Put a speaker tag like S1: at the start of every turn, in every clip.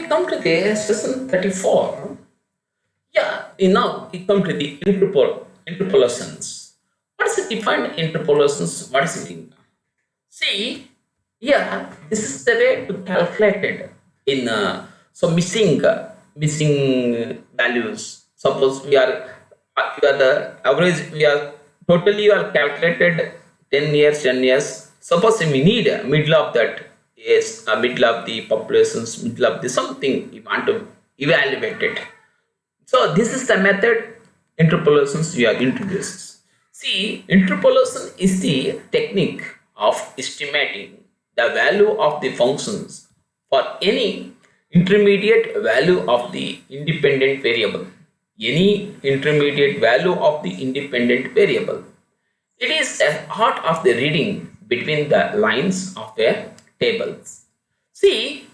S1: come to the session 34, now we come to the interpolations. What is the defined interpolations? What is it mean? See, this is the way to calculate it in missing values. Suppose we are the average, we are totally you are calculated 10 years. Suppose we need a middle of that, yes, a middle of the populations, middle of the something you want to evaluate it. So this is the method interpolations we are introduced. See, interpolation is the technique of estimating the value of the functions for any intermediate value of the independent variable. Any intermediate value of the independent variable. It is a part of the reading between the lines of a table. See,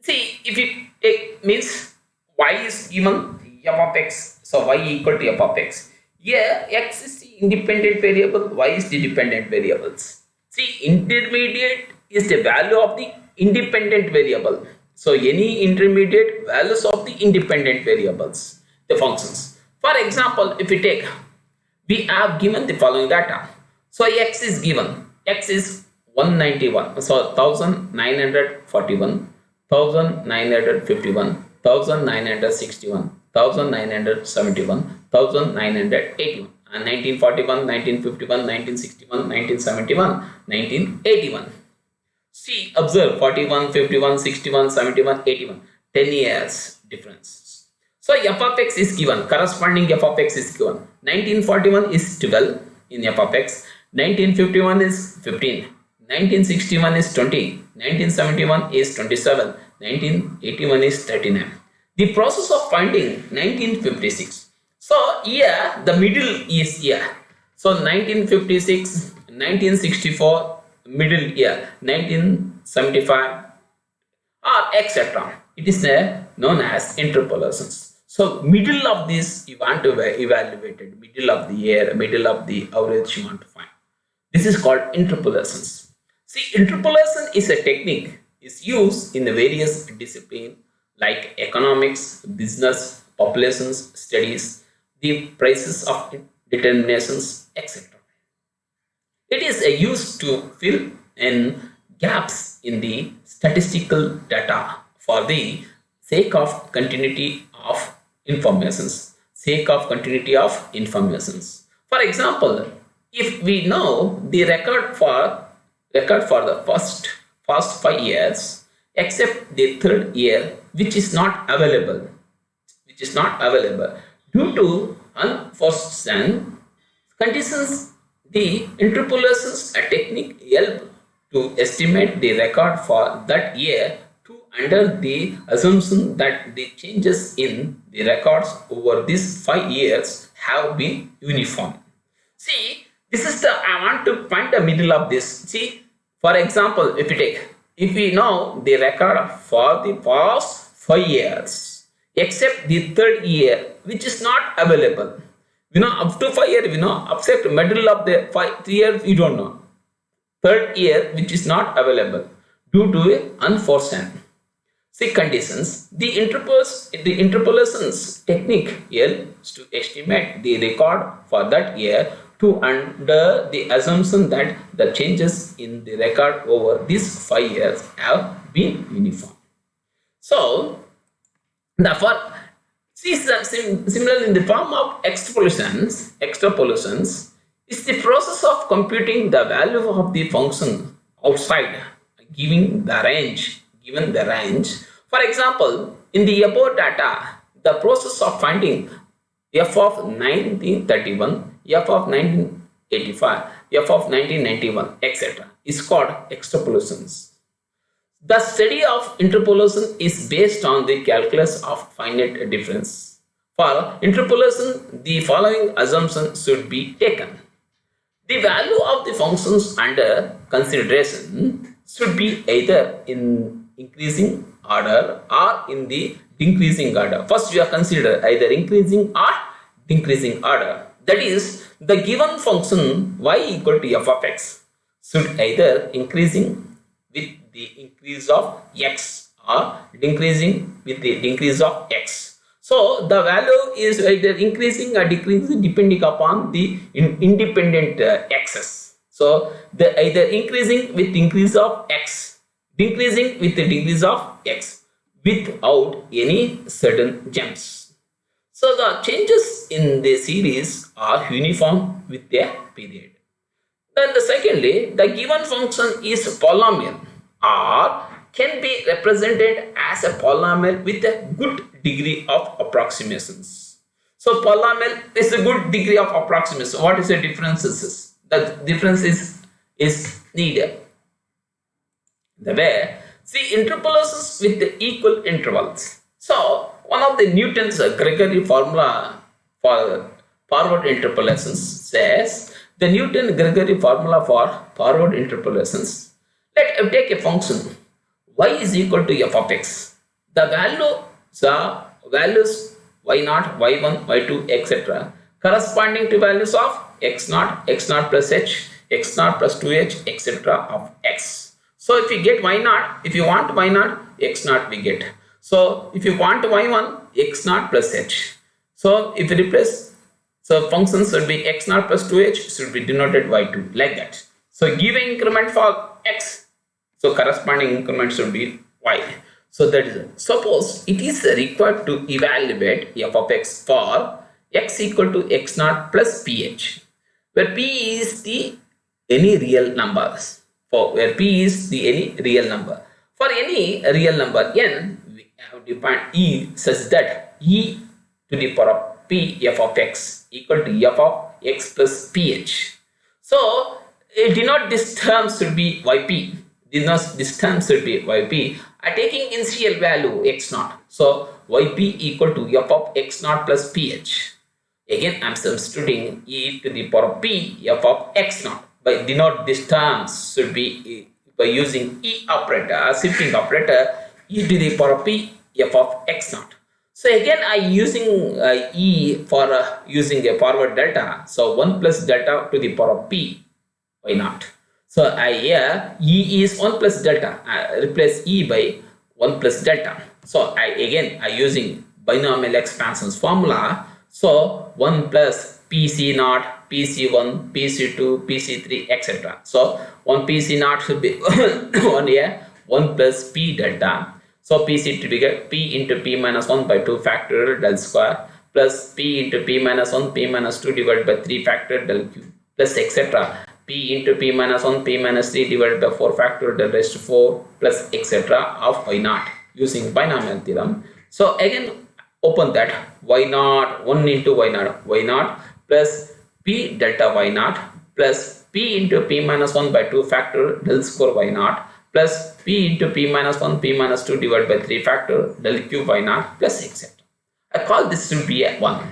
S1: if you take means y is given f of x, so y equal to f of x. Here x is the independent variable, y is the dependent variables. See, intermediate is the value of the independent variable. So any intermediate values of the independent variables, the functions. For example, if we take, we have given the following data. So x is given, x is 191, so 1941, 1951, 1961, 1971, 1981, and 1941, 1951, 1961, 1971, 1981. See, observe 41, 51, 61, 71, 81, 10 years difference. So f of x is given, corresponding f of x is given. 1941 is 12 in f of x, 1951 is 15, 1961 is 20, 1971 is 27, 1981 is 39. The process of finding 1956. So here the middle is here. So 1956, 1964, middle year, 1975, or etc. It is known as interpolations. So middle of this you want to evaluate it, middle of the year, middle of the average you want to find. This is called interpolations. See, interpolation is a technique is used in the various disciplines like economics, business, populations studies, the prices of determinations, etc. It is used to fill in gaps in the statistical data for the sake of continuity of informations. For example, if we know the record for the first 5 years, except the third year, which is not available due to unforeseen conditions, the interpolations technique help to estimate the record for that year under the assumption that the changes in the records over these 5 years have been uniform. See, this is I want to find the middle of this. See, for example, if we know the record for the past 5 years, except the third year, which is not available. Up to 5 years, except middle of the 3 years, we don't know. Third year, which is not available due to unforeseen conditions, the interpolations technique helps to estimate the record for that year to under the assumption that the changes in the record over these 5 years have been uniform. So, therefore, similarly in the form of extrapolations is the process of computing the value of the function outside given the range. For example, in the above data, the process of finding f of 1931, f of 1985, f of 1991, etc. is called extrapolations. The study of interpolation is based on the calculus of finite difference. For interpolation, the following assumption should be taken. The value of the functions under consideration should be either in increasing order or in the decreasing order. First, you are consider either increasing or decreasing order. That is, the given function y equal to f of x should either increasing with the increase of x or decreasing with the increase of x. So the value is either increasing or decreasing depending upon the independent x's. So the either increasing with increase of x, decreasing with the decrease of x without any sudden jumps. So the changes in the series are uniform with their period. Then secondly, the given function is polynomial or can be represented as a polynomial with a good degree of approximations. So polynomial is a good degree of approximation. What is the difference? The difference is needed. The way, see, interpolations with the equal intervals. So one of the Newton's Gregory formula for forward interpolations says the Newton-Gregory formula for forward interpolations. Let us take a function y is equal to f of x. The values y0, y1, y2, etc. corresponding to values of x0, x0 plus h, x0 plus 2h, etc. of x. So if you get y0, if you want y0, x0 we get. So if you want y1, x0 plus h. So if you replace, so functions should be x0 plus 2h should be denoted y2 like that. So give an increment for x, so corresponding increment should be y. So that is it. Suppose it is required to evaluate f of x for x equal to x0 plus ph, where p is the any real numbers. For where p is the any real number. For any real number n, we have defined e such that e to the power of p f of x equal to f of x plus ph. So denote this term should be yp. This term should be yp. Taking initial value x0. So yp equal to f of x0 plus ph. Again, I am substituting e to the power of p f of x0. By denote this terms should be by using e operator, shifting operator, e to the power of p f of x0. So again I using e for using a forward delta. So 1 plus delta to the power of p y0. So here e is 1 plus delta. I replace e by 1 plus delta. So I using binomial expansions formula. So 1 plus pc0, pc1, pc2, pc3, etc. So 1 pc0 should be 1 here, 1 plus p delta. So pc to be get p into p minus 1 by 2 factorial del square plus p into p minus 1, p minus 2 divided by 3 factorial del cube plus etc. p into p minus 1, p minus 3 divided by 4 factorial del raised to 4 plus etc. of y0 using binomial theorem. So again open that y0, 1 into y0 plus p delta y0 plus p into p minus 1 by 2 factorial del square y0 plus p into p minus 1, p minus 2 divided by 3 factorial del cube y0 plus etc. I call this to be a 1.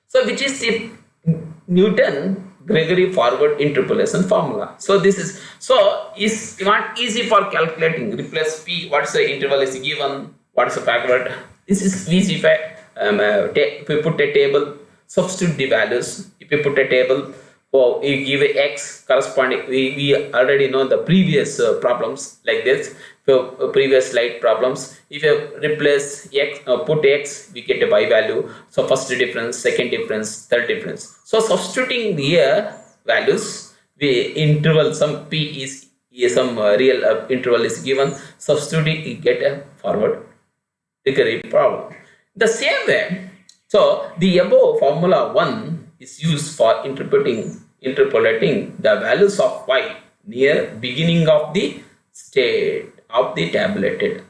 S1: So which is the Newton-Gregory forward interpolation formula. So this is, so is not easy for calculating. Replace p, what's the interval is given, what's the backward. This is easy if we put a table, substitute the values. If you put a table, you give a x corresponding, we already know the previous problems like this, previous slide problems. If you replace x, put x, we get a y value. So first difference, second difference, third difference. So substituting the values, we interval, some p is some real interval is given, substituting, you get a forward degree problem. The same way, so the above formula 1 is used for interpolating the values of y near beginning of the state of the tabulated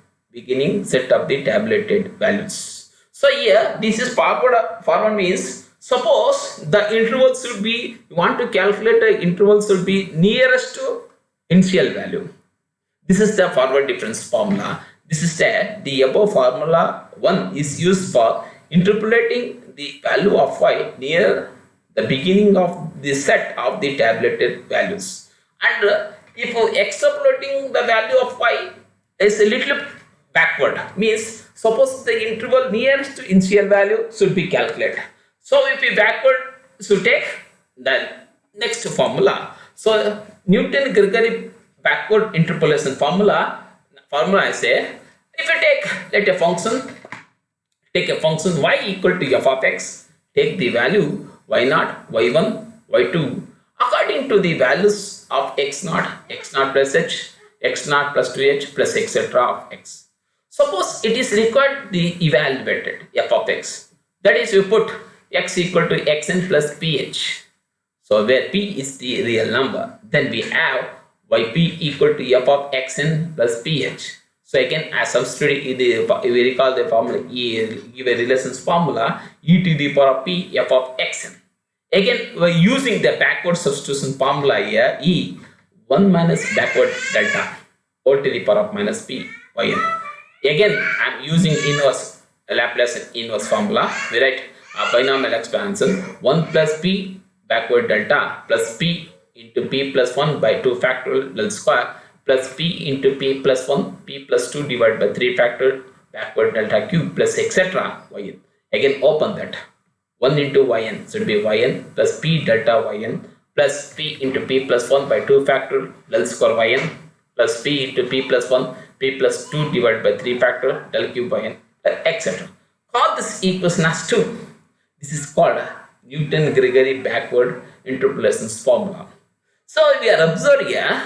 S1: set of the tabulated values. So here this is forward means, suppose the interval should be, you want to calculate the interval should be nearest to initial value. This is the forward difference formula. This is the above formula 1 is used for interpolating the value of y near the beginning of the set of the tabulated values. And if extrapolating the value of y is a little backward, means suppose the interval nearest to initial value should be calculated. So if we backward should take the next formula. So Newton-Gregory backward interpolation formula I say, If you let a function, take a function y equal to f of x, take the value y0, y1, y2 according to the values of x0, x0 plus h, x0 plus 2h plus etc. of x. Suppose it is required the evaluated f of x. That is, we put x equal to xn plus ph. So where p is the real number, then we have yp equal to f of xn plus ph. So again, as substitute, we recall the formula, give a relations formula, e to the power of p f of xn. Again, we're using the backward substitution formula here, e 1 minus backward delta whole to the power of minus p yn. Again, I'm using inverse Laplace inverse formula. We write a binomial expansion 1 plus p backward delta plus p into p plus 1 by 2 factorial del square plus p into p plus 1 p plus 2 divided by 3 factorial backward delta cube plus etc. yn. Again, open that. 1 into yn should be yn plus p delta yn plus p into p plus 1 by 2 factorial del square yn plus p into p plus 1 p plus 2 divided by 3 factorial del cube yn etc. Call this equation as 2. This is called Newton-Gregory backward interpolations formula. So we are observing here.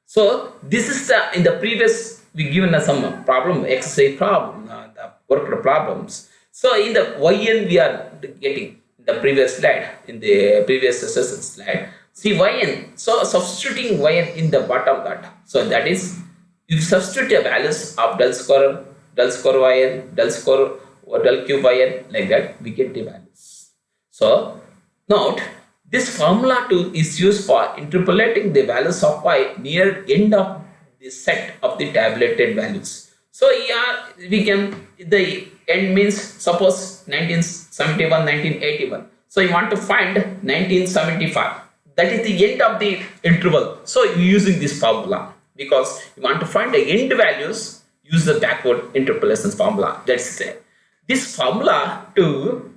S1: So this is in the previous we given some problem, exercise problem, the worked problems. So in the yn we are getting the previous slide, in the previous session slide. See yn. So substituting yn in the bottom that. So that is, you substitute the values of del square yn, del square or del cube yn, like that we get the values. So note, this formula 2 is used for interpolating the values of y near end of the set of the tabulated values. So here we can, the end means suppose 1971, 1981. So you want to find 1975. That is the end of the interval. So you using this formula because you want to find the end values, use the backward interpolations formula. That's it. This formula 2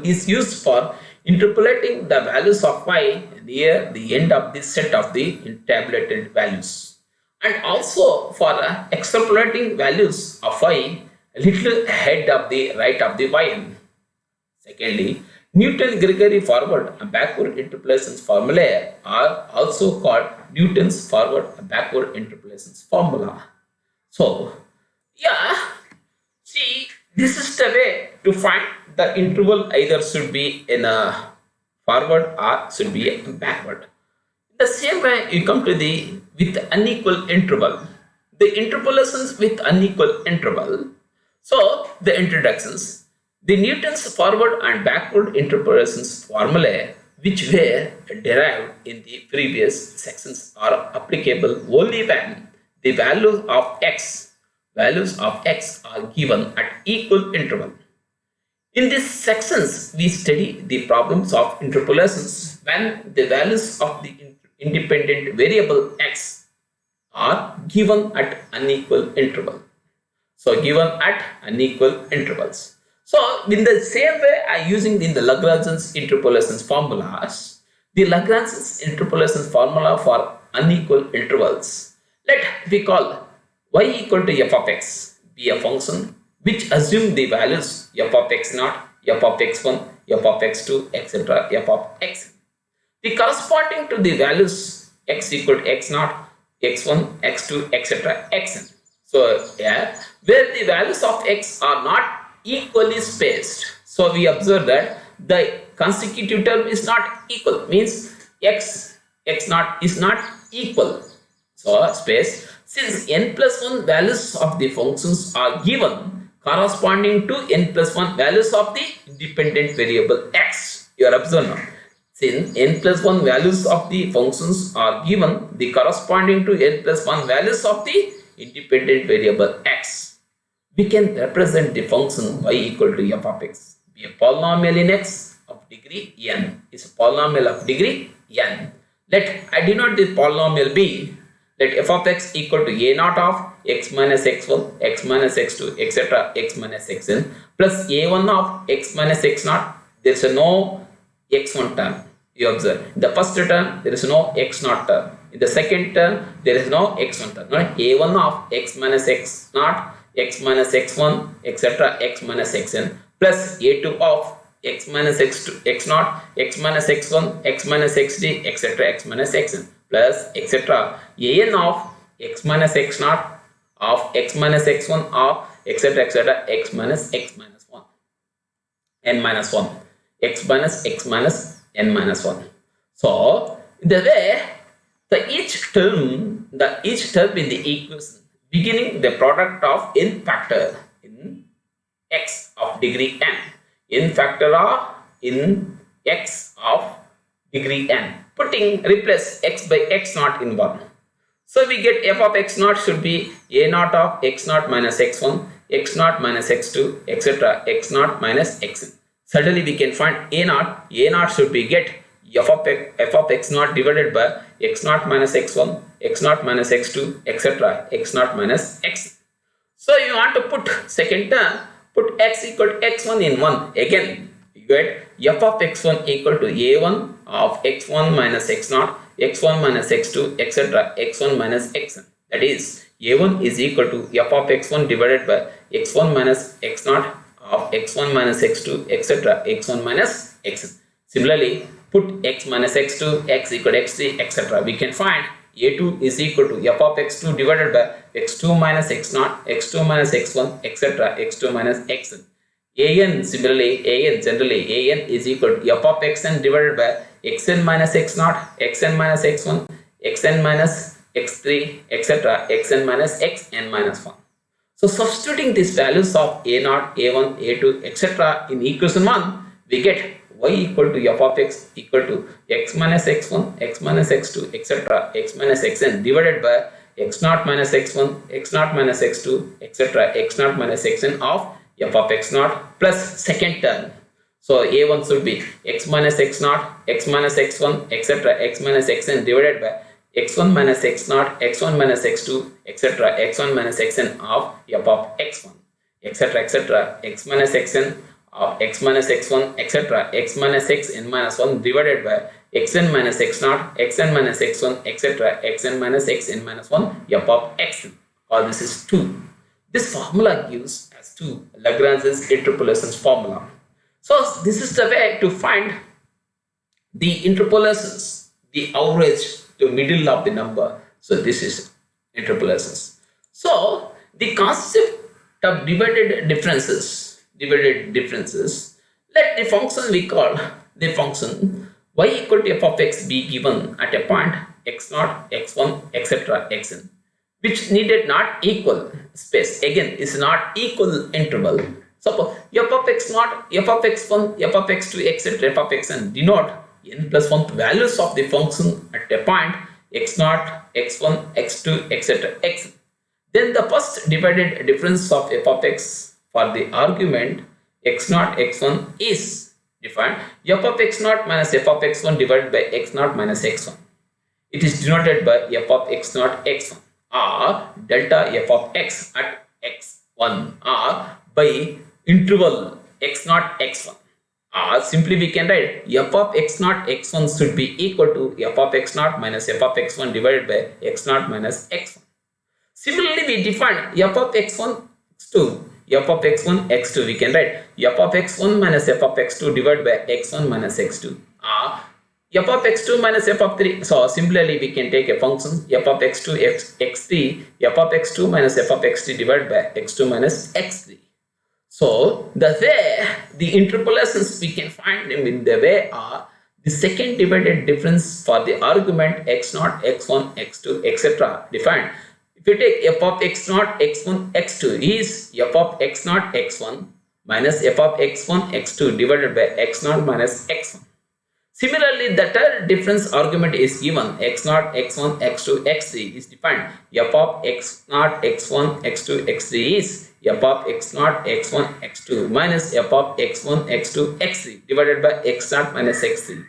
S1: is used for interpolating the values of y near the end of the set of the tabulated values, and also for extrapolating values of y a little ahead of the right of the yn. Secondly, Newton-Gregory forward and backward interpolations formulae are also called Newton's forward and backward interpolations formula. So, yeah, see, this is the way to find the interval either should be in a forward or should be backward. The same way you come to the with unequal interval, the interpolations with unequal interval. So the introductions, the Newton's forward and backward interpolations formulae which were derived in the previous sections are applicable only when the values of x are given at equal interval. In these sections, we study the problems of interpolations when the values of the independent variable x are given at unequal interval. So given at unequal intervals. So in the same way, I using in the Lagrange's interpolations formulas, the Lagrange's interpolations formula for unequal intervals. Let we call y equal to f of x be a function which assume the values f of x0, f of x1, f of x2, etc., f of x. The corresponding to the values x equal to x0, x1, x2, etc., xn. So here, where the values of x are not equally spaced, so we observe that the consecutive term is not equal, means x0 is not equal. So space, since n plus 1 values of the functions are given corresponding to n plus 1 values of the independent variable x. You are observing. Since n plus 1 values of the functions are given the corresponding to n plus 1 values of the independent variable x, we can represent the function y equal to f of x be a polynomial in x of degree n. Is a polynomial of degree n. Let I denote this polynomial b. Let f of x equal to a naught of x minus x1, x minus x2, etc., x minus xn plus a1 of x minus x0. There is no x1 term. You observe. In the first term, there is no x0 term. In the second term, there is no x1 term. Right? A1 of x minus x naught, x minus x1, etc. x minus xn plus a2 of x minus x2, x naught, x minus x1, x minus xd, etc. x minus xn plus etc. an of x minus x naught of x minus x1 of etc. etc. x minus 1 n minus 1 x minus n minus 1. So in the way each term in the equation beginning the product of n factor in x of degree n factor of in x of degree n, replace x by x naught in 1. So we get f of x naught should be a naught of x naught minus x1, x naught minus x2, etc. x naught minus xn. Suddenly we can find a naught should be get f of x naught divided by x naught minus x1, x naught minus x2, etc. x naught minus x. So you want to put second term, put x equal to x1 in 1. Again you get f of x1 equal to a1 of x1 minus x naught, x1 minus x2, etc. x1 minus xn. That is a1 is equal to f of x1 divided by x1 minus x naught of x1 minus x2, etc. x1 minus xn. Similarly, put x minus x2, x equal to x3, etc. We can find a2 is equal to f of x2 divided by x2 minus x naught, x2 minus x1, etc. x2 minus xn. an generally an is equal to f of xn divided by xn minus x naught, xn minus x1, xn minus x3, etc. xn minus xn minus 1. So substituting these values of a0, a1, a2, etc. in equation 1, we get y equal to f of x equal to x minus x1, x minus x2, etc. x minus xn divided by x0 minus x1, x0 minus x2, etc. x0 minus xn of f of x0 plus second term. So a1 should be x minus x0, x minus x1, etc. x minus xn divided by x1 minus x0, x1 minus x2, etc. x1 minus xn of f of x1, etc. x minus xn of x minus x1, etc. x minus xn minus 1 divided by xn minus x0, xn minus x1, etc. xn minus xn minus 1 f of xn. All this is 2. This formula gives as 2 Lagrange's interpolations formula. So this is the way to find the interpolations, the average to middle of the number. So this is interpolations. So the concept of divided differences, let the function we call the function y equal to f of x be given at a point x0, x1, etc. xn, which needed not equal space. Again, is not equal interval. Suppose f of x0, f of x1, f of x2, etc. f of xn denote n plus 1 values of the function at a point x0, x1, x2, etc. xn. Then the first divided difference of f of x for the argument x0, x1 is defined f of x0 minus f of x1 divided by x0 minus x1. It is denoted by f of x0, x1 or delta f of x at x1 or by interval x0, x1. Or simply we can write f of x0, x1 should be equal to f of x0 minus f of x1 divided by x0 minus x1. Similarly, we define f of x1, x2, f of x1, x2. We can write f of x1 minus f of x2 divided by x1 minus x2. F of x2 minus f of 3. So similarly, we can take a function f of x2, x3, f of x2 minus f of x3 divided by x2 minus x3. So the way the interpolations we can find them in the way are the second divided difference for the argument x0, x1, x2, etc. defined. If you take f of x0, x1, x2 is f of x0, x1 minus f of x1, x2 divided by x0 minus x1. Similarly, the third difference argument is given x0, x1, x2, x3 is defined. F of x0, x1, x2, x3 is f of x0, x1, x2 minus f of x1, x2, x3 divided by x0 minus x3.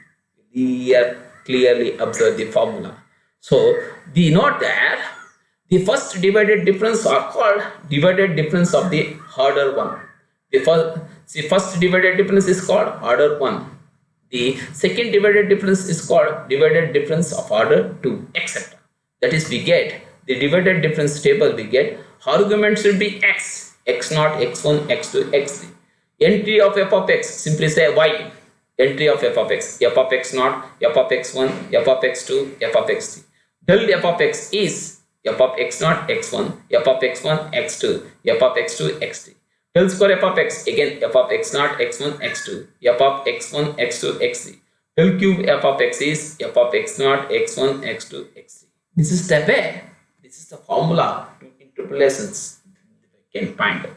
S1: Clearly observe the formula. So, we note that the first divided difference are called divided difference of the order 1. The first divided difference is called order 1. The second divided difference is called divided difference of order 2, etc. That is, we get the divided difference table, we get arguments will be x, x0, x1, x2, x3. Entry of f of x, simply say y. Entry of f of x, f of x0, f of x1, f of x2, f of x3. Del f of x is f of x0, x1, f of x1, x2, f of x2, x3. Del square f of x, again f of x0, x1, x2, f of x1, x2, x3. Del cube f of x is f of x0, x1, x2, x3. This is the way, this is the formula to interpolations we can find.